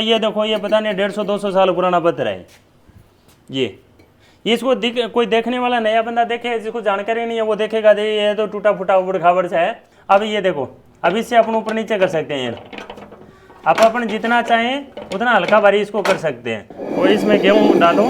ये देखो, ये पता नहीं 150-200 साल पुराना पत्थर है ये इसको कोई देखने वाला नया बंदा देखे, जिसको जानकारी नहीं है, वो देखेगा ये तो टूटा फूटा उबड़ खाबड़ सा है। अब ये देखो, अब इससे अपन ऊपर नीचे कर सकते हैं। आप अपन जितना चाहें उतना हल्का भारी इसको कर सकते हैं। और इसमें गेहूँ डालो,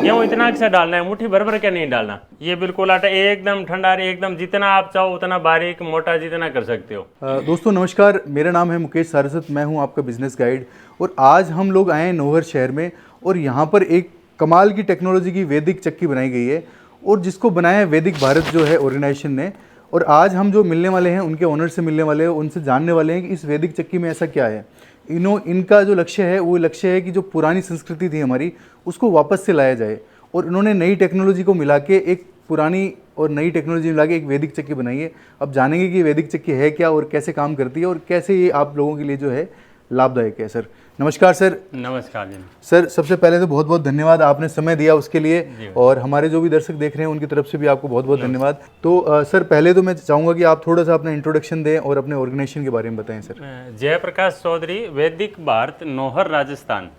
गेहूँ इतना अक्सर डालना है, मुट्ठी भर भर के नहीं डालना। ये बिल्कुल आटा एकदम ठंडा, एकदम जितना आप चाहो उतना बारीक मोटा जितना कर सकते हो। दोस्तों नमस्कार, मेरा नाम है मुकेश सारस्वत, मैं हूं आपका बिजनेस गाइड। और आज हम लोग आए हैं नौहर शहर में, और यहाँ पर एक कमाल की टेक्नोलॉजी की वैदिक चक्की बनाई गई है, और जिसको बनाया है वैदिक भारत जो है ऑर्गेनाइजेशन ने। और आज हम जो मिलने वाले हैं उनके ओनर से मिलने वाले हैं, उनसे जानने वाले हैं कि इस वैदिक चक्की में ऐसा क्या है। इनका जो लक्ष्य है वो लक्ष्य है कि जो पुरानी संस्कृति थी हमारी, उसको वापस से लाया जाए। और इन्होंने नई टेक्नोलॉजी को मिला के एक पुरानी और नई टेक्नोलॉजी मिला के एक वैदिक चक्की बनाई है। अब जानेंगे कि वैदिक चक्की है क्या और कैसे काम करती है और कैसे ये आप लोगों के लिए जो है लाभदायक है। सर नमस्कार। सर नमस्कार जी। सर सबसे पहले तो बहुत बहुत धन्यवाद, आपने समय दिया उसके लिए, और हमारे जो भी दर्शक देख रहे हैं उनकी तरफ से भी आपको बहुत बहुत धन्यवाद। तो सर पहले तो मैं चाहूँगा कि आप थोड़ा सा अपना इंट्रोडक्शन दें और अपने ऑर्गेनाइजेशन के बारे में बताएं। सर जयप्रकाश चौधरी, वैदिक भारत, नौहर, राजस्थान।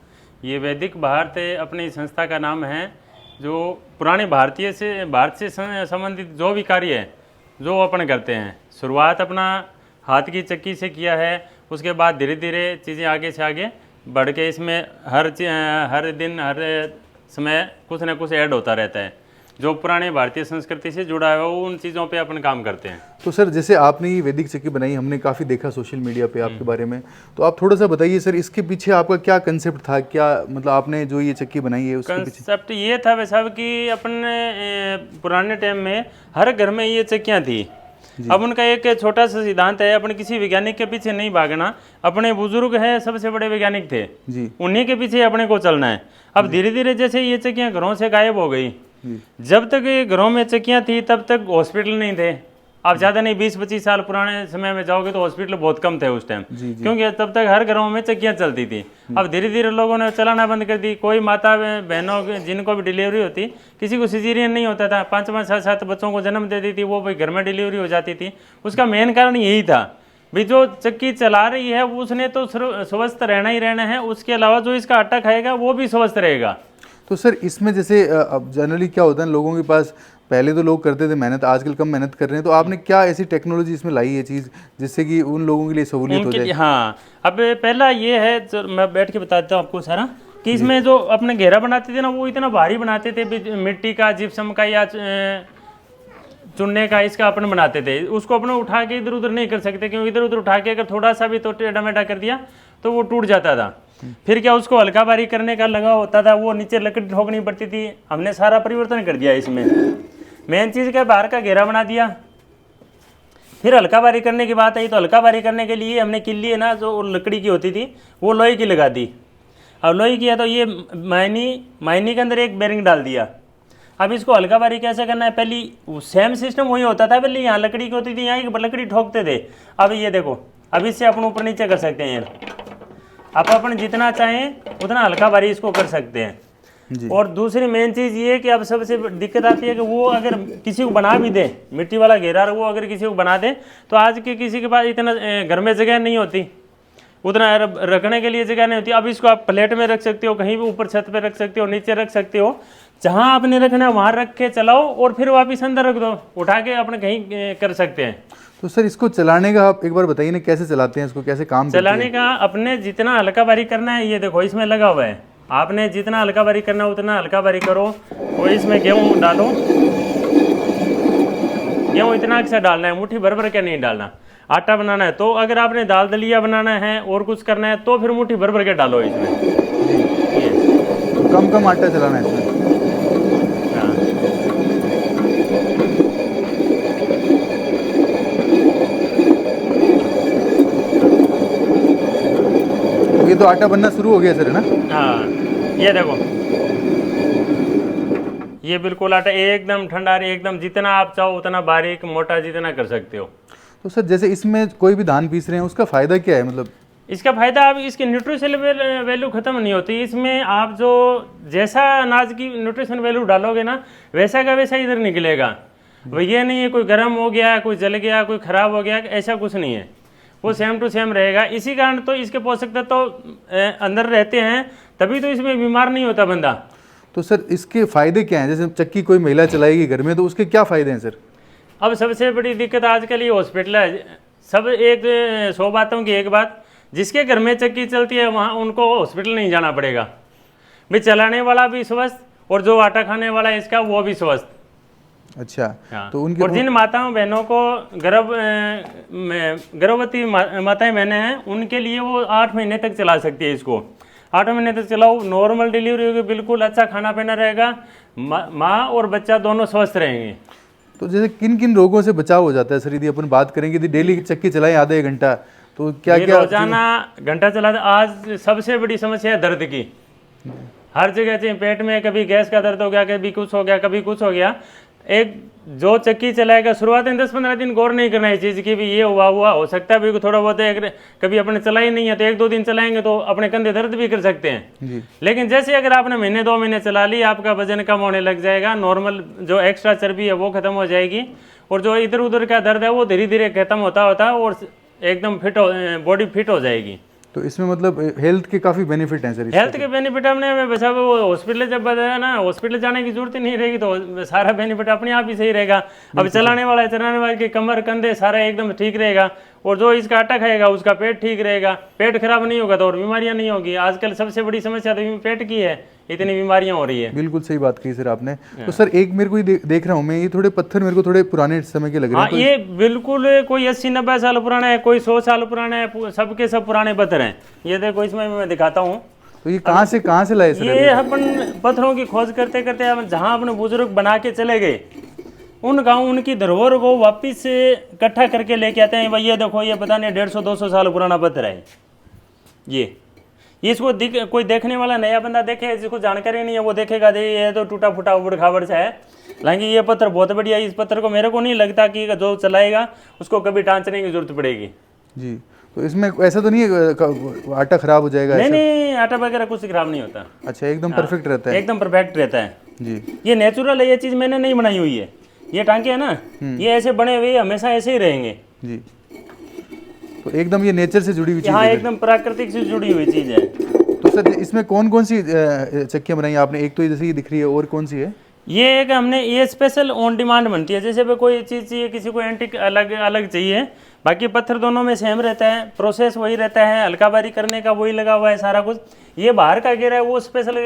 ये वैदिक भारत अपनी संस्था का नाम है, जो पुराने भारत से संबंधित जो भी कार्य है जो अपन करते हैं। शुरुआत अपना हाथ की चक्की से किया है, उसके बाद धीरे धीरे चीज़ें आगे से आगे बढ़ के इसमें हर दिन हर समय कुछ ना कुछ ऐड होता रहता है। जो पुराने भारतीय संस्कृति से जुड़ा है वो उन चीज़ों पे अपन काम करते हैं। तो सर जैसे आपने ये वैदिक चक्की बनाई, हमने काफ़ी देखा सोशल मीडिया पे आपके बारे में, तो आप थोड़ा सा बताइए सर, इसके पीछे आपका क्या कंसेप्ट था, क्या मतलब आपने जो ये चक्की बनाई है उसके पीछे? कंसेप्ट ये था वैसा कि अपन पुराने टाइम में हर घर में ये चक्कियाँ थी। अब उनका एक छोटा सा सिद्धांत है, अपन किसी वैज्ञानिक के पीछे नहीं भागना। अपने बुजुर्ग है, सबसे बड़े वैज्ञानिक थे जी, उन्हीं के पीछे अपने को चलना है। अब धीरे धीरे जैसे ये चक्कियाँ घरों से गायब हो गई, जब तक ये घरों में चक्कियाँ थी तब तक हॉस्पिटल नहीं थे। आप ज़्यादा नहीं 20-25 साल पुराने समय में जाओगे तो हॉस्पिटल बहुत कम थे उस टाइम, क्योंकि तब तक हर घरों में चक्कियाँ चलती थी। अब धीरे धीरे लोगों ने चलाना बंद कर दी। कोई माता बहनों जिनको भी डिलीवरी होती, किसी को सिजेरियन नहीं होता था, 5-5, 7-7 बच्चों को जन्म दे दी थी, वो भाई घर में डिलीवरी हो जाती थी। उसका मेन कारण यही था भी जो चक्की चला रही है उसने तो स्वस्थ रहना ही रहना है, उसके अलावा जो इसका आटा खाएगा वो भी स्वस्थ रहेगा। तो सर इसमें जैसे अब जनरली क्या होता है, लोगों के पास पहले तो लोग करते थे मेहनत, आजकल कम मेहनत कर रहे हैं, तो आपने क्या ऐसी टेक्नोलॉजी इसमें लाई है चीज़ जिससे कि उन लोगों के लिए सहूलियत हो जाए? हाँ, अब पहला ये है, मैं बैठ के बताता हूँ आपको सारा, कि इसमें जो अपने घेरा बनाते थे ना, वो इतना भारी बनाते थे, मिट्टी का, जिप्सम का या चुनने का, इसका अपन बनाते थे। उसको अपने उठा के इधर उधर नहीं कर सकते, क्योंकि इधर उधर उठा के अगर थोड़ा सा भी तो टेढ़ा मेढ़ा कर दिया तो वो टूट जाता था। फिर क्या, उसको हल्का भारी करने का लगा होता था, वो नीचे लकड़ी ठोकनी पड़ती थी। हमने सारा परिवर्तन कर दिया इसमें। मेन चीज़ क्या, बाहर का घेरा बना दिया। फिर हल्का भारी करने की बात आई, तो हल्का भारी करने के लिए हमने किल्ली है ना, जो लकड़ी की होती थी, वो लोहे की लगा दी। अब लोहे की है तो ये मायनी के अंदर एक बेरिंग डाल दिया। अब इसको हल्का भारी कैसे करना है, पहले सेम सिस्टम वही होता था, पहले यहाँ लकड़ी की होती थी, यहाँ एक लकड़ी ठोकते थे। अब ये देखो, अब इससे अपन ऊपर नीचे कर सकते हैं। आप अपन जितना चाहें उतना हल्का भारी इसको कर सकते हैं जी। और दूसरी मेन चीज़ ये है कि अब सबसे दिक्कत आती है कि वो अगर किसी को बना भी दे, मिट्टी वाला घेरा, वो अगर किसी को बना दे, तो आज के किसी के पास इतना घर में जगह नहीं होती, उतना रखने के लिए जगह नहीं होती। अब इसको आप प्लेट में रख सकते हो, कहीं भी ऊपर छत पे रख सकते हो, नीचे रख सकते हो, जहाँ आपने रखना है वहाँ रख के चलाओ, और फिर वापिस अंदर रख दो, उठा के अपने कहीं कर सकते हैं। तो सर इसको चलाने का आप एक बार बताइए ना, कैसे चलाते हैं इसको, कैसे काम चलाने का? अपने जितना हल्का भारी करना है, ये देखो इसमें लगा हुआ है, आपने जितना हल्का भारी करना है उतना हल्का भारी करो। और इसमें गेहूँ डालो, गेहूँ इतना अक्सर डालना है, मुट्ठी भर भर के नहीं डालना। आटा बनाना है तो अगर आपने दाल दलिया बनाना है और कुछ करना है तो फिर मुट्ठी भर भर के डालो इसमें। तो कम कम आटा चलाना है इसमें। ये तो आटा बनना शुरू हो गया सर, है ना? हाँ, ये देखो, ये बिल्कुल आटा एकदम ठंडा, एकदम जितना आप चाहो उतना बारीक मोटा जितना कर सकते हो। तो सर जैसे इसमें कोई भी धान पीस रहे हैं, उसका फायदा क्या है? मतलब इसका फायदा, अब इसकी न्यूट्रिशन वैल्यू खत्म नहीं होती। इसमें आप जो जैसा अनाज की न्यूट्रिशन वैल्यू डालोगे ना, वैसा का वैसा इधर निकलेगा। वो ये नहीं है कोई गर्म हो गया, कोई जल गया, कोई खराब हो गया, ऐसा कुछ नहीं है। वो सेम टू सेम रहेगा। इसी कारण तो इसके पोषक तत्व तो अंदर रहते हैं, तभी तो इसमें बीमार नहीं होता बंदा। तो सर इसके फायदे क्या हैं? जैसे चक्की कोई महिला चलाएगी घर में तो उसके क्या फायदे हैं सर? अब सबसे बड़ी दिक्कत आजकल ये हॉस्पिटल है। सब एक 100 बातों की एक बात, जिसके घर में चक्की चलती है वहाँ उनको हॉस्पिटल नहीं जाना पड़ेगा भाई, चलाने वाला भी स्वस्थ और जो आटा खाने वाला है इसका वो भी स्वस्थ। अच्छा। हाँ। तो उनके और जिन माताओं बहनों को गर्भवती माताएं बहनें हैं उनके लिए वो 8 महीने तक चला सकती है इसको। 8 महीने तक चलाओ, नॉर्मल डिलीवरी होगी, बिल्कुल अच्छा खाना पीना रहेगा, माँ और बच्चा दोनों स्वस्थ रहेंगे। तो जैसे किन किन रोगों से बचाव हो जाता है सर, यदि अपन बात करेंगे यदि डेली चक्की चलाएं आधा 1 घंटा तो क्या क्या? रोजाना घंटा चला। आज सबसे बड़ी समस्या है दर्द की, हर जगह से पेट में कभी गैस का दर्द हो गया, कभी कुछ हो गया, कभी कुछ हो गया। एक जो चक्की चलाएगा शुरुआत में 10-15 दिन गौर नहीं करना है इस चीज़ की भी ये हुआ हो सकता है भी थोड़ा बहुत कभी अपने चला ही नहीं है तो 1-2 दिन चलाएंगे तो अपने कंधे दर्द भी कर सकते हैं जी। लेकिन जैसे अगर आपने महीने 2 महीने चला ली, आपका वजन कम होने लग जाएगा, नॉर्मल जो एक्स्ट्रा चर्बी है वो खत्म हो जाएगी और जो इधर उधर का दर्द है वो धीरे धीरे खत्म होता होता और एकदम फिट हो, बॉडी फिट हो जाएगी। तो इसमें मतलब हेल्थ के काफ़ी बेनिफिट हैं सर? हेल्थ के बेनिफिट हमने बस अब वो हॉस्पिटल जब बताया ना, हॉस्पिटल जाने की जरूरत ही नहीं रहेगी तो सारा बेनिफिट अपने आप ही सही रहेगा। अब चलाने वाले की कमर कंधे सारा एकदम ठीक रहेगा और जो इसका आटा खाएगा उसका पेट ठीक रहेगा। पेट खराब नहीं होगा तो और बीमारियां नहीं होगी। आजकल सबसे बड़ी समस्या तो पेट की है, इतनी बीमारियां हो रही है। बिल्कुल सही बात कही सर आपने। तो सर एक मेरे को देख रहा हूँ मैं, ये थोड़े पत्थर मेरे को थोड़े पुराने समय के लग रहे हैं। हाँ, ये बिल्कुल कोई 80-90 साल पुराना है, कोई 100 साल पुराना है, सबके सब पुराने पत्थर हैं। ये देखो इसमें मैं दिखाता हूँ। तो ये कहाँ से लाए सर? ये अपन पत्थरों की खोज करते करते जहाँ अपने बुजुर्ग बना के चले गए उन गाँव उनकी धरोहर को वापिस इकट्ठा करके लेके आते हैं। भाई ये देखो, ये पता नहीं 150-200 साल पुराना पत्थर है ये इसको कोई देखने वाला नया बंदा देखे जिसको जानकारी नहीं है वो देखेगा ये तो टूटा फूटा उबड़ खाबड़ सा है। हालांकि ये पत्थर बहुत बढ़िया है। इस पत्थर को मेरे को नहीं लगता कि जो चलाएगा उसको कभी टांचने की जरूरत पड़ेगी जी। तो इसमें ऐसा तो नहीं है आटा खराब हो जाएगा? नहीं, आटा वगैरह कुछ खराब नहीं होता। अच्छा, एकदम परफेक्ट रहता है? एकदम परफेक्ट रहता है जी। ये नेचुरल है, ये चीज़ मैंने नहीं बनाई हुई है। ये टांके है ना, ये ऐसे बने हुए हमेशा ऐसे ही रहेंगे जी। तो एकदम ये नेचर से जुड़ी हुई चीज है, है? एकदम प्राकृतिक से जुड़ी हुई चीज़ है। तो सर इसमें कौन कौन सी चक्कियाँ बनाई आपने? एक तो जैसे ये दिख रही है, और कौन सी है? ये एक हमने ये स्पेशल ऑन डिमांड बनती है। जैसे भी कोई चीज़ चाहिए, किसी को एंटीक अलग अलग चाहिए, बाकी पत्थर दोनों में सेम रहता है, प्रोसेस वही रहता है, हल्काबारी करने का वही लगा हुआ है सारा कुछ। ये बाहर का घेरा है वो स्पेशल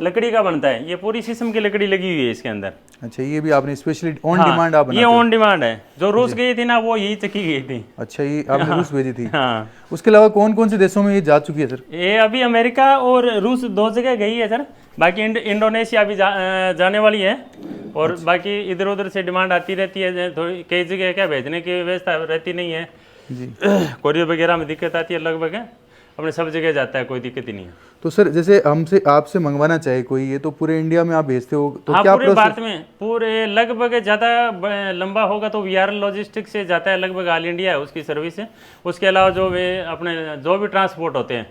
लकड़ी का बनता है, ये पूरी शीशम की लकड़ी लगी हुई है इसके अंदर। अच्छा, ये भी आपने स्पेशली ऑन डिमांड आप बनाते ये ऑन डिमांड है। जो रूस गई थी ना वो यही चक्की गई थी। अच्छा, ये आपने रूस भेजी थी? हाँ। उसके अलावा कौन कौन से देशों में ये जा चुकी है सर? ये अभी अमेरिका और रूस 2 जगह गई है सर, बाकी इंडोनेशिया भी जाने वाली है और बाकी इधर उधर से डिमांड आती रहती है। थोड़ी कई जगह क्या भेजने की व्यवस्था रहती नहीं है जी। कोरियर वगैरह में दिक्कत आती है, लगभग अपने सब जगह जाता है, कोई दिक्कत ही नहीं है। तो सर जैसे हमसे आपसे मंगवाना चाहे कोई, ये तो पूरे इंडिया में आप भेजते हो तो हाँ, क्या पूरे भारत में, पूरे लगभग ज़्यादा लंबा होगा तो वीआरएल लॉजिस्टिक्स से जाता है, लगभग ऑल इंडिया है उसकी सर्विस है। उसके अलावा जो वे अपने जो भी ट्रांसपोर्ट होते हैं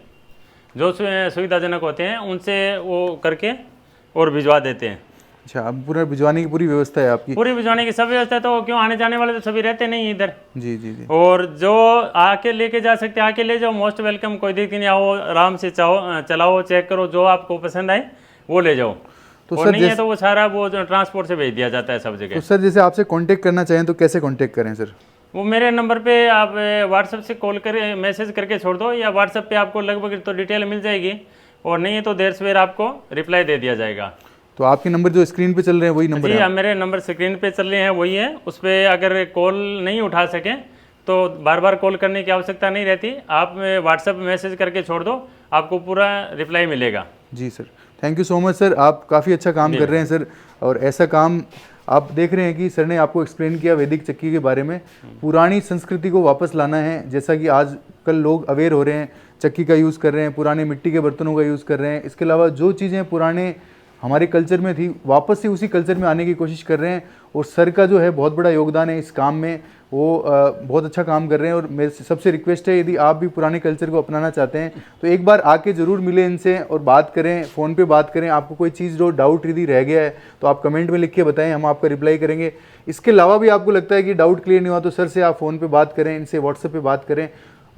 जो सुविधाजनक होते हैं उनसे वो करके और भिजवा देते हैं। अच्छा, अब पूरा भिजवाने की पूरी व्यवस्था है आपकी? पूरी भिजवाने की सब व्यवस्था है, तो क्यों आने जाने वाले तो सभी रहते नहीं इधर। जी जी जी। और जो आके लेके जा सकते हैं आके ले जाओ, मोस्ट वेलकम, कोई दिक्कत नहीं। आओ आराम से चलाओ, चेक करो, जो आपको पसंद आए वो ले जाओ। तो और नहीं है तो वो सारा वो ट्रांसपोर्ट से भेज दिया जाता है सब जगह। तो सर जैसे आपसे कांटेक्ट करना चाहें तो कैसे कांटेक्ट करें सर? वो मेरे नंबर पे आप व्हाट्सएप से कॉल कर मैसेज करके छोड़ दो, या व्हाट्सएप पे आपको लगभग तो डिटेल मिल जाएगी, और नहीं है तो देर सवेर आपको रिप्लाई दे दिया जाएगा। तो आपके नंबर जो स्क्रीन पे चल रहे हैं वही नंबर है? मेरे नंबर स्क्रीन पे चल रहे हैं वही है। उस पर अगर कॉल नहीं उठा सके तो बार बार कॉल करने की आवश्यकता नहीं रहती, आप व्हाट्सएप मैसेज करके छोड़ दो, आपको पूरा रिप्लाई मिलेगा। जी sir, thank you so much sir, आप काफ़ी अच्छा काम कर रहे हैं सर। और ऐसा काम आप देख रहे हैं कि सर ने आपको एक्सप्लेन किया वैदिक चक्की के बारे में। पुरानी संस्कृति को वापस लाना है, जैसा कि आज कल लोग अवेयर हो रहे हैं, चक्की का यूज़ कर रहे हैं, पुराने मिट्टी के बर्तनों का यूज़ कर रहे हैं। इसके अलावा जो चीज़ें पुराने हमारे कल्चर में थी वापस से उसी कल्चर में आने की कोशिश कर रहे हैं। और सर का जो है बहुत बड़ा योगदान है इस काम में, वो बहुत अच्छा काम कर रहे हैं। और मेरे सबसे रिक्वेस्ट है, यदि आप भी पुराने कल्चर को अपनाना चाहते हैं तो एक बार आके ज़रूर मिलें इनसे और बात करें, फ़ोन पे बात करें। आपको कोई चीज़ जो डाउट यदि रह गया है तो आप कमेंट में लिख के बताएं, हम आपका रिप्लाई करेंगे। इसके अलावा भी आपको लगता है कि डाउट क्लियर नहीं हुआ तो सर से आप फ़ोन पे बात करें, इनसे व्हाट्सएप पे बात करें।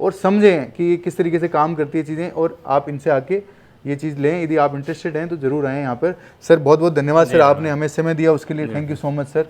और समझें कि ये किस तरीके से काम करती है चीज़ें, और आप इनसे आके ये चीज़ लें। यदि आप इंटरेस्टेड हैं तो ज़रूर आएँ यहाँ पर। सर बहुत बहुत धन्यवाद सर, आपने हमें समय दिया उसके लिए, thank you so much sir.